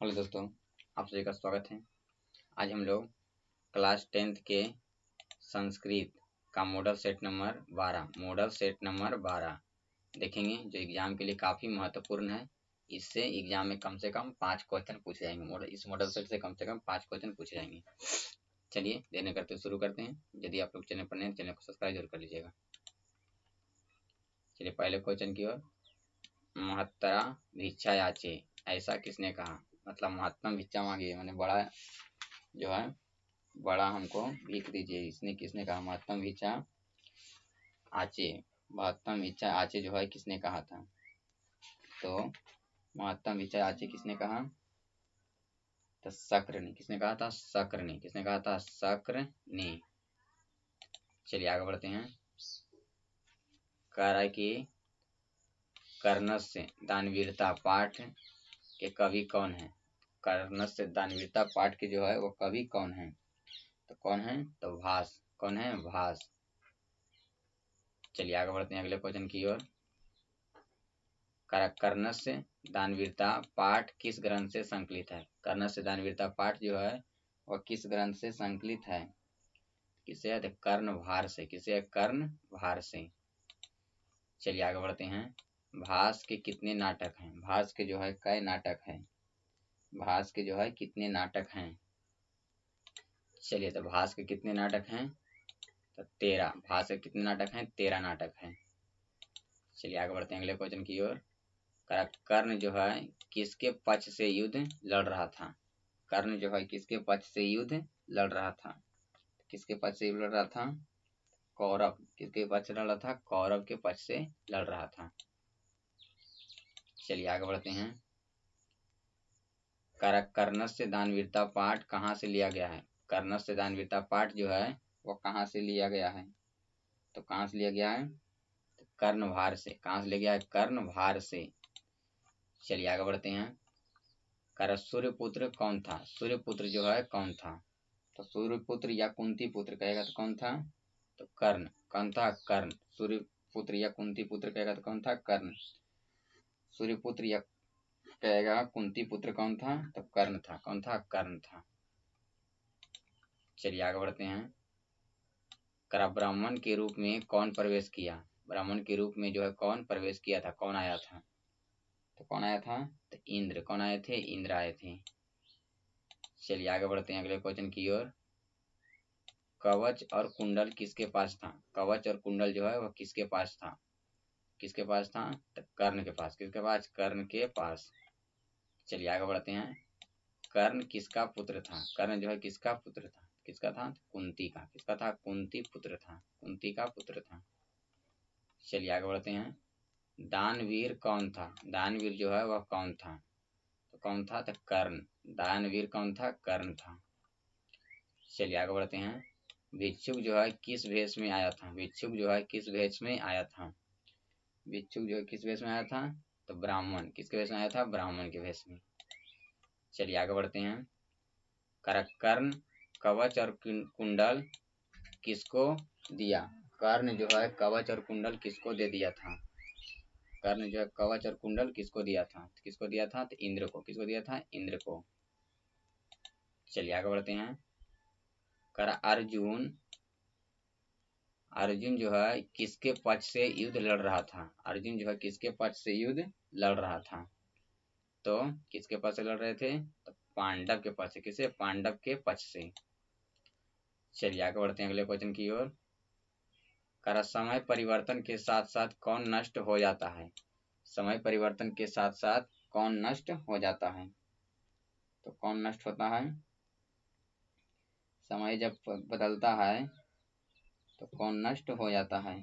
Hello दोस्तों, आप सभी का स्वागत है। आज हम लोग क्लास 10th के संस्कृत का मॉडल सेट नंबर 12 देखेंगे, जो एग्जाम के लिए काफ़ी महत्वपूर्ण है। इससे एग्जाम में कम से कम 5 क्वेश्चन पूछे जाएंगे। इस मॉडल सेट से कम 5 क्वेश्चन पूछे जाएंगे। चलिए देर न करते शुरू करते हैं। यदि आप लोग चैनल पर नए, चैनल को सब्सक्राइब जरूर कर लीजिएगा। चलिए पहले क्वेश्चन की ओर। महत्तरा भिक्षा याचे, ऐसा किसने कहा? मतलब महत्तम भिक्षा मांगी, मैंने बड़ा जो है बड़ा हमको भीख दीजिए, इसने किसने कहा? महत्तम भिक्षा आचे। महत्तम भिक्षा आचे जो है किसने कहा था? तो महत्तम भिक्षा आचे किसने कहा? तो शक्र ने। किसने कहा था? शक्र ने। किसने कहा था? शक्र ने। चलिए आगे बढ़ते हैं। कह रहा है कि कर्णस्य दानवीरता पाठ के कवि कौन है? कर्णस्य दानवीरता पाठ के जो है वो कवि कौन है? तो कौन है? तो भास। कौन है? भास। चलिए आगे बढ़ते हैं अगले क्वेश्चन की ओर। कर्णस्य दानवीरता पाठ किस ग्रंथ से संकलित है? कर्णस्य दानवीरता पाठ जो है वह किस ग्रंथ से संकलित है? किसे है? कर्णभार से। किसे है? कर्णभार से। चलिए आगे बढ़ते हैं। भास के कितने नाटक हैं? भास के जो है कई नाटक हैं? भास के जो है कितने नाटक हैं? चलिए, तो भास के कितने नाटक हैं? तो 13। भास के कितने नाटक हैं? 13 नाटक हैं। चलिए आगे बढ़ते हैं अगले क्वेश्चन की ओर। कर्ण जो है किसके पक्ष से युद्ध लड़ रहा था? कर्ण जो है किसके पक्ष से युद्ध लड़ रहा था? किसके पक्ष से लड़ रहा था? कौरव। किसके पक्ष से लड़ रहा था? कौरव के पक्ष से लड़ रहा था। चलिए आगे बढ़ते हैं। कर्णस्य दानवीरता पाठ कहाँ से लिया गया है? कर्णस्य दानवीरता पाठ जो है वो कहाँ से लिया गया है? तो कहाँ से लिया गया है? तो कर्णभार से। कहाँ से लिया गया है? कर्णभार से। चलिए आगे बढ़ते हैं। सूर्यपुत्र कौन था? सूर्यपुत्र जो है कौन था? तो सूर्यपुत्र या कुंती पुत्र कहेगा तो कौन था? तो कर्ण। कौन था? कर्ण। सूर्यपुत्र या कुंती पुत्र कहेगा तो कौन था? कर्ण। सूर्यपुत्र या कहेगा कुंती पुत्र कौन था? तो कर्ण था। कौन था? कर्ण था। चलिए आगे बढ़ते हैं। ब्राह्मण के रूप में कौन प्रवेश किया? ब्राह्मण के रूप में जो है कौन प्रवेश किया था? कौन आया था? तो कौन आया था? तो इंद्र। कौन आए थे? इंद्र आए थे। चलिए आगे बढ़ते हैं अगले क्वेश्चन की ओर। कवच और कुंडल किसके पास था? कवच और कुंडल जो है वह किसके पास था? किसके पास था? तो कर्ण के पास। किसके पास? कर्ण के पास। चलिए आगे बढ़ते हैं। कर्ण किसका पुत्र था? कर्ण जो है किसका पुत्र था? किसका था? कुंती का। किसका था? कुंती पुत्र था। कुंती का पुत्र था। चलिए आगे बढ़ते हैं। दानवीर कौन था? दानवीर जो है वह कौन था? तो कौन था? तो कर्ण। दानवीर कौन था? कर्ण था। चलिए आगे बढ़ते हैं। भिक्षुक जो है किस भेष में आया था? भिक्षुक जो है किस भेष में आया था? भिक्षुक जो है किस भेष में आया था? तो ब्राह्मण। किसके भेष में आया था? ब्राह्मण के भेष में। चलिए आगे बढ़ते हैं। कर्ण कवच और कुंडल किसको दिया? कर्ण जो है कवच और कुंडल किसको दे दिया था? कर्ण जो है कवच और कुंडल किसको दिया था? किसको दिया था? तो इंद्र को। किसको दिया था? इंद्र को। चलिए आगे बढ़ते हैं। अर्जुन अर्जुन जो है किसके पक्ष से युद्ध लड़ रहा था? अर्जुन जो है किसके पक्ष से युद्ध लड़ रहा था? तो किसके पक्ष से लड़ रहे थे? तो पांडव के पक्ष से। किसे? पांडव के पक्ष से। चलिए आगे बढ़ते हैं अगले क्वेश्चन की ओर। समय परिवर्तन के साथ साथ कौन नष्ट हो जाता है? समय परिवर्तन के साथ साथ कौन नष्ट हो जाता है? तो कौन नष्ट होता है? समय जब बदलता है तो कौन नष्ट हो जाता है?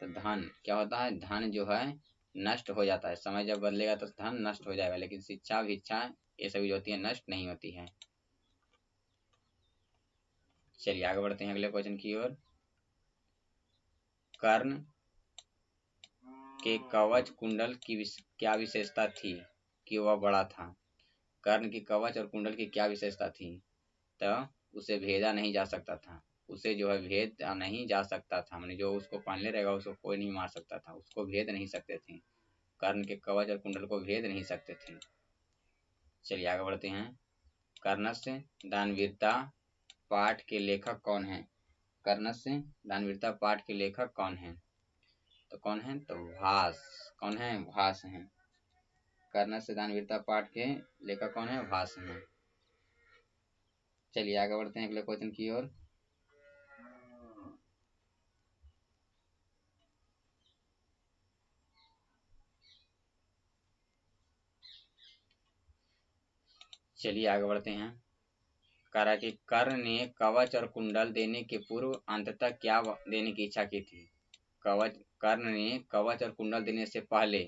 तो धन। क्या होता है? धन जो है नष्ट हो जाता है। समय जब बदलेगा तो धन नष्ट हो जाएगा, लेकिन शिक्षा भिक्षा ये सभी जो होती है नष्ट नहीं होती है। चलिए आगे बढ़ते हैं अगले क्वेश्चन की ओर। कर्ण के कवच कुंडल की क्या विशेषता थी कि वह बड़ा था? कर्ण की कवच और कुंडल की क्या विशेषता थी? तो उसे भेजा नहीं जा सकता था। उसे जो है भेद नहीं जा सकता था, माने जो उसको पहनले रहेगा उसको कोई नहीं मार सकता था, उसको भेद नहीं सकते थे। कर्ण के कवच और कुंडल को भेद नहीं सकते थे। चलिए आगे बढ़ते हैं। कर्णस्य दानवीरता पाठ के लेखक कौन है? कर्णस्य दानवीरता पाठ के लेखक कौन है? तो कौन है? तो भास। कौन है? भास हैं। कर्णस्य दानवीरता पाठ के लेखक कौन है? भास हैं। चलिए आगे बढ़ते हैं अगले क्वेश्चन की ओर। चलिए आगे बढ़ते हैं। करा कि कर्ण ने कवच और कुंडल देने के पूर्व अंततः क्या देने की इच्छा की थी? कर्ण ने कवच और कुंडल देने से पहले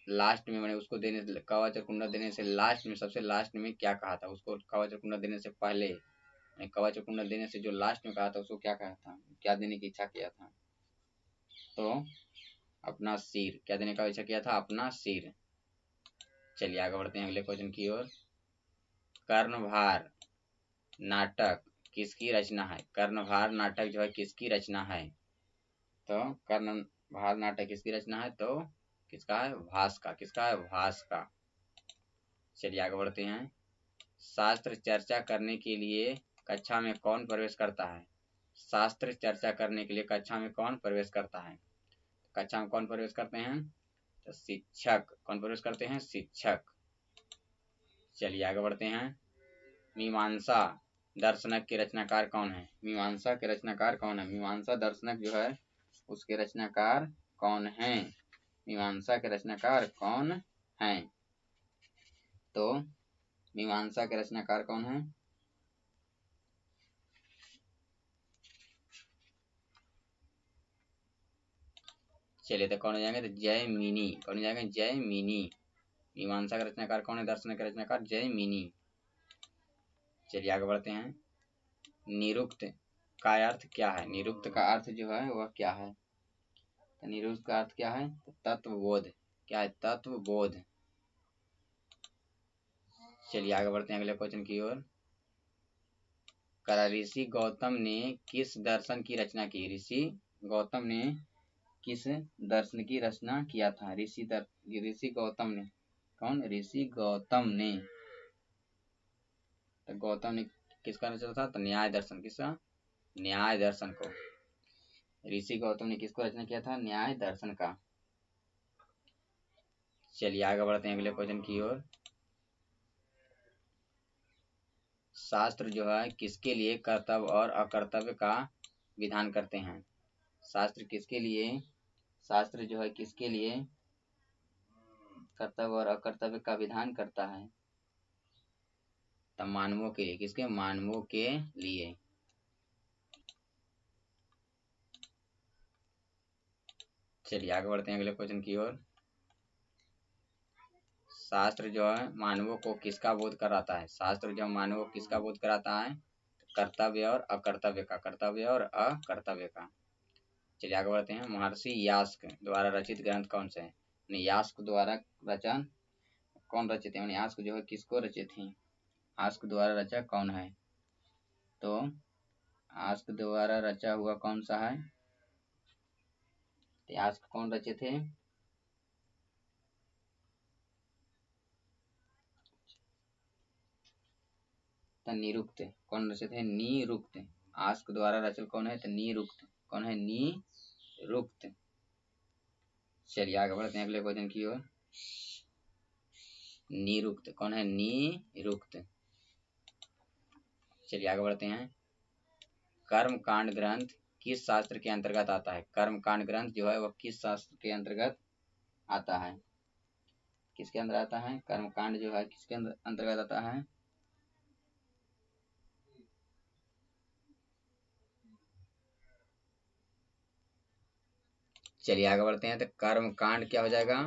लास्ट में, मैंने उसको देने, कवच और कुंडल देने से लास्ट में, सबसे लास्ट में क्या कहा था? उसको कवच और कुंडल देने से पहले, कवच और कुंडल देने से जो लास्ट में कहा था उसको क्या कहा था? क्या देने की इच्छा किया था? तो अपना सिर। क्या देने का इच्छा किया था? अपना सिर। चलिए आगे बढ़ते हैं अगले क्वेश्चन की ओर। कर्णभार नाटक किसकी रचना है? कर्णभार नाटक जो है किसकी रचना है? तो कर्णभार नाटक किसकी रचना है? तो किसका है? भास का। किसका है? भास का। चलिए आगे बढ़ते हैं। शास्त्र चर्चा करने के लिए कक्षा में कौन प्रवेश करता है? शास्त्र चर्चा करने के लिए कक्षा में कौन प्रवेश करता है? कक्षा में कौन प्रवेश करते हैं? तो शिक्षक। कौन प्रवेश करते हैं? शिक्षक। चलिए आगे बढ़ते हैं। मीमांसा दर्शनक के रचनाकार कौन है? मीमांसा के रचनाकार कौन है? मीमांसा दर्शनक जो है उसके रचनाकार कौन है? मीमांसा के रचनाकार कौन है? तो मीमांसा के रचनाकार कौन है? चलिए तो कौन हो जाएंगे? तो जयमिनी। कौन हो जाएगा? जयमिनी। मीमांसा का रचनाकार कौन है? दर्शन का रचनाकार जयमिनी। चलिए आगे बढ़ते हैं। निरुक्त का अर्थ क्या है? निरुक्त का अर्थ जो है वह क्या है? तो निरुक्त का अर्थ क्या है? तो तत्वबोध। क्या है? तत्वबोध। चलिए आगे बढ़ते हैं अगले क्वेश्चन की ओर। ऋषि गौतम ने किस दर्शन की रचना की? ऋषि गौतम ने किस दर्शन की रचना किया था? ऋषि गौतम ने। कौन? ऋषि गौतम ने। तो गौतम ने किसका रचना था? तो न्याय दर्शन। किसका? न्याय दर्शन को। ऋषि गौतम ने किसको रचना किया था? न्याय दर्शन का। चलिए आगे बढ़ते हैं अगले क्वेश्चन की ओर। शास्त्र जो है किसके लिए कर्तव्य और अकर्तव्य का विधान करते हैं? शास्त्र किसके लिए, शास्त्र जो है किसके लिए कर्तव्य और अकर्तव्य का विधान करता है? तो मानवों के लिए। किसके? मानवों के लिए। चलिए आगे बढ़ते हैं अगले क्वेश्चन की ओर। शास्त्र जो है मानवों को किसका बोध कराता है? शास्त्र जो मानवों को किसका बोध कराता है? कर्तव्य और अकर्तव्य का। कर्तव्य और अकर्तव्य का। चलिए आगे बढ़ते हैं। महर्षि यास्क द्वारा रचित ग्रंथ कौन से है? यास्क द्वारा रचन कौन रचित है? यास्क जो है किसको रचित है? यास्क द्वारा रचा कौन है? तो यास्क द्वारा रचा हुआ कौन सा है? यास्क कौन रचित है? तो निरुक्त। कौन रचित है? निरुक्त। यास्क द्वारा रचल कौन है? तो निरुक्त। कौन है? निरुक्त। चलिए आगे बढ़ते हैं अगले क्वेश्चन की ओर। निरुक्त। कौन है? निरुक्त। चलिए आगे बढ़ते हैं। कर्म कांड ग्रंथ किस शास्त्र के अंतर्गत आता है? कर्म कांड ग्रंथ जो है वह किस शास्त्र के अंतर्गत आता है? किसके अंदर आता है? कर्म कांड जो है किसके अंतर्गत आता है? चलिए आगे बढ़ते हैं। तो कर्म कांड क्या हो जाएगा?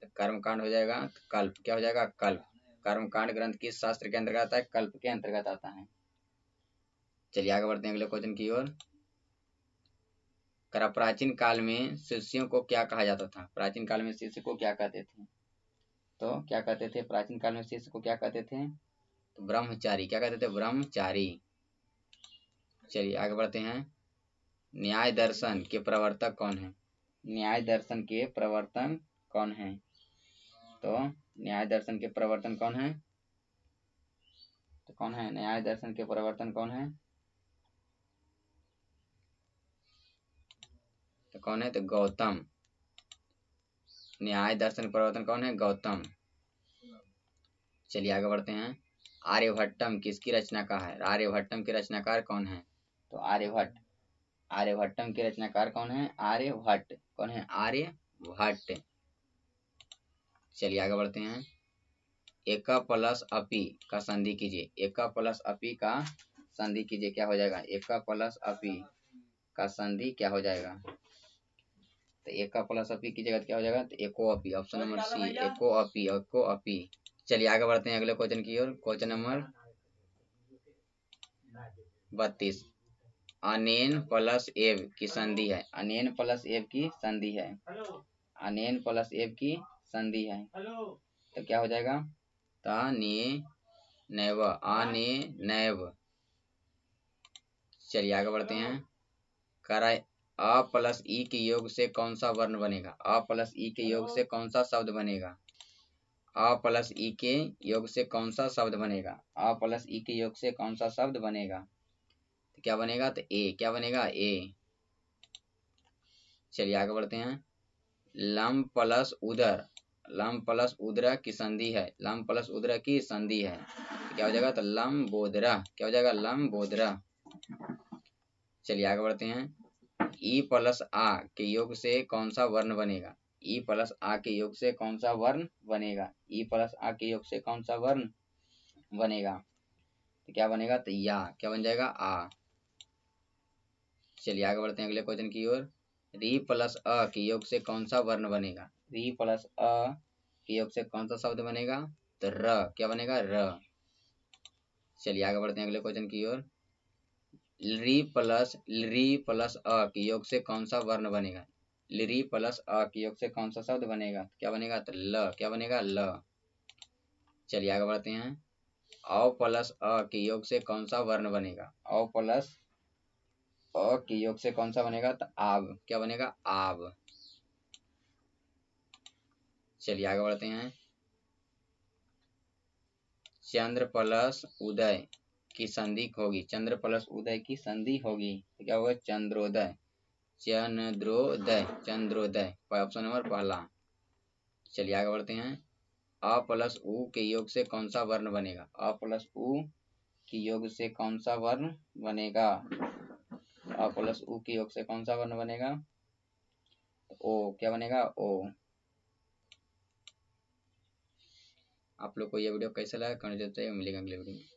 तो कर्म कांड हो जाएगा तो कल्प। क्या हो जाएगा? कल्प। कर्म कांड ग्रंथ किस शास्त्र के अंतर्गत आता है? कल्प के अंतर्गत आता है। चलिए आगे बढ़ते हैं अगले क्वेश्चन की ओर। प्राचीन काल में शिष्यों को क्या कहा जाता था? प्राचीन काल में शिष्य को क्या कहते थे? तो क्या कहते थे? प्राचीन काल में शिष्य को क्या कहते थे? तो ब्रह्मचारी। क्या कहते थे? ब्रह्मचारी। चलिए आगे बढ़ते हैं। न्याय दर्शन के प्रवर्तक कौन है? न्याय दर्शन के प्रवर्तन कौन है? तो न्याय दर्शन के प्रवर्तन कौन है? तो कौन है? न्याय दर्शन के प्रवर्तन कौन है? तो कौन है? तो गौतम। न्याय दर्शन प्रवर्तन कौन है? गौतम। चलिए आगे बढ़ते हैं। आर्यभट्टम किसकी रचना का है? आर्यभट्टम के रचनाकार कौन है? तो आर्यभट्ट। आर्यभट्टम के रचनाकार कौन है? आर्यभट्ट। कौन है? आर्यभट्ट। चलिए आगे बढ़ते हैं। एका प्लस अपी का संधि कीजिए। एका प्लस अपी का संधि कीजिए, क्या हो जाएगा? एका प्लस अपी का संधि क्या हो जाएगा? तो एका प्लस अपी की जगह क्या हो जाएगा? तो एको अपी। ऑप्शन नंबर सी, एको अपी। एको अपी। चलिए आगे बढ़ते हैं अगले क्वेश्चन की ओर। Question number 32। अनेन प्लस एव की संधि है। अनेन प्लस एव की संधि है। अनेन प्लस एव की संधि है, तो क्या हो जाएगा? ताने नैव। आने नैव। चलिए आगे बढ़ते हैं। कराए अ प्लस ई के योग से कौन सा वर्ण बनेगा? अ प्लस ई के योग से कौन सा शब्द बनेगा? अ प्लस ई के योग से कौन सा शब्द बनेगा? अ प्लस ई के योग से कौन सा शब्द बनेगा? तो क्या बनेगा? तो ए। क्या बनेगा? ए। चलिए आगे बढ़ते हैं। लम प्लस उदर। लम प्लस उदरा की संधि है। लम प्लस उदरा की संधि है, तो क्या हो जाएगा? तो लम बोदरा। क्या हो जाएगा? लम बोदरा। चलिए आगे बढ़ते हैं। ई प्लस आ के योग से कौन सा वर्ण बनेगा? ई प्लस आ के योग से कौन सा वर्ण बनेगा? ई प्लस आ के योग से कौन सा वर्ण बनेगा? तो क्या बनेगा? तो या। क्या बन जाएगा? आ। चलिए आगे बढ़ते हैं अगले क्वेश्चन की ओर। री प्लस अ के योग से कौन सा वर्ण बनेगा? री प्लस अ के योग से कौन सा शब्द बनेगा? तो र। क्या बनेगा? र। चलिए आगे बढ़ते हैं अगले क्वेश्चन की ओर। री प्लस अ के योग से कौन सा वर्ण बनेगा? री प्लस अ के योग से कौन सा शब्द बनेगा? क्या बनेगा? तो ल। क्या बनेगा? ल। चलिए आगे बढ़ते हैं। औ प्लस अ के योग से कौन सा वर्ण बनेगा? औ प्लस अ के योग से कौन सा बनेगा? तो आब। क्या बनेगा? आब। चलिए आगे बढ़ते हैं। चंद्र प्लस उदय की संधि होगी। चंद्र प्लस उदय की संधि होगी, तो क्या होगा? चंद्रोदय। चंद्रोदय। चंद्रोदय। ऑप्शन नंबर पहला। चलिए आगे बढ़ते हैं। अ प्लस उ के योग से कौन सा वर्ण बनेगा? अ प्लस उ के योग से कौन सा वर्ण बनेगा? अ प्लस उ के योग से कौन सा वर्ण बनेगा? तो ओ। क्या बनेगा? ओ। आप लोग को यह वीडियो कैसा लगा? कमेंट करते हैं। मिलेंगे अगले वीडियो में।